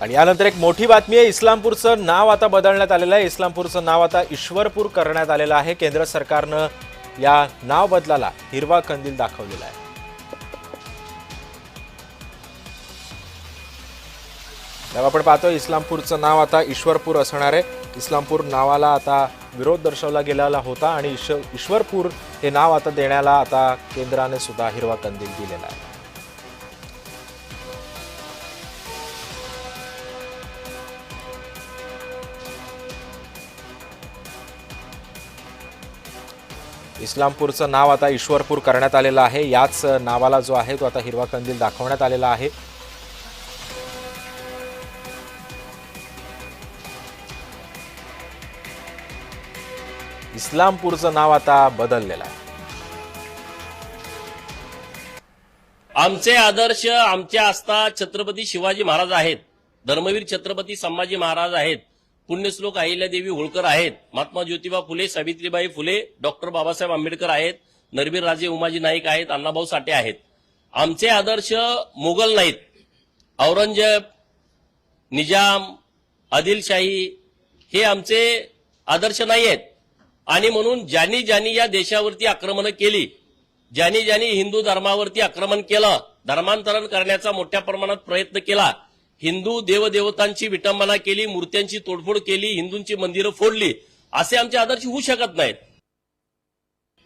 आणि यानंतर एक मोठी बातमी आहे। इस्लामपूरचं नाव आता बदलण्यात आलेलं आहे। इस्लामपूरचं नाव आता ईश्वरपूर करण्यात आलेलं आहे। केंद्र सरकारनं या नाव बदलाला हिरवा कंदील दाखवलेला आहे। आपण पाहतोय इस्लामपूरचं नाव आता ईश्वरपूर असणार आहे। इस्लामपूर नावाला आता विरोध दर्शवला गेलेला होता आणि ईश्वरपूर हे नाव आता देण्याला आता केंद्राने सुद्धा हिरवा कंदील दिलेला आहे। इस्लामपूरचं नाव आता ईश्वरपूर करण्यात आलेलं आहे। याच नावाला जो आहे तो आता हिरवा कंदील दाखवण्यात आलेला आहे। इस्लामपूरचं नाव आता बदललेलं आहे। आमचे आदर्श आमच्या आस्था छत्रपती शिवाजी महाराज आहेत, धर्मवीर छत्रपती संभाजी महाराज आहेत, पुण्यश्लोक अहिल्यादेवी होळकर आहेत, महात्मा ज्योतिबा फुले, सावित्रीबाई फुले, डॉक्टर बाबासाहेब आंबेडकर आहेत, नरवीर राजे उमाजी नाईक आहेत, अण्णाभाऊ साठे आहेत। आमचे आदर्श मोगल नाहीत, औरंगजेब, निजाम, आदिलशाही हे आमचे आदर्श नाही आहेत। आणि म्हणून ज्यांनी या देशावरती आक्रमण केली, ज्यांनी हिंदू धर्मावरती आक्रमण केलं, धर्मांतरण करण्याचा मोठ्या प्रमाणात प्रयत्न केला, हिंदू देवदेवतांची विटंबना केली, मूर्त्यांची तोडफोड केली, हिंदूंची मंदिरं फोडली, असे आमचे आदर्श होऊ शकत नाहीत।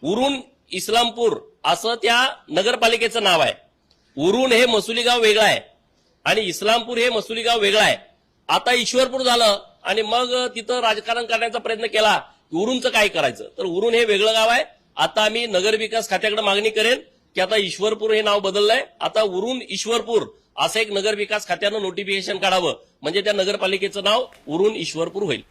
उरून इस्लामपूर असं त्या नगरपालिकेचं नाव आहे। उरून हे मसुली गाव वेगळं आहे आणि इस्लामपूर हे मसुली गाव वेगळं आहे। आता ईश्वरपूर झालं आणि मग तिथं राजकारण करण्याचा प्रयत्न केला, उरूनचं काय करायचं, तर उरून हे वेगळं गाव आहे। आता आम्ही नगरविकास खात्याकडे मागणी करेन की आता ईश्वरपूर हे नाव बदललंय, आता उरून ईश्वरपूर असं एक नगरविकास खात्यानं नोटिफिकेशन काढावं, म्हणजे त्या नगरपालिकेचं नाव उरून ईश्वरपूर होईल।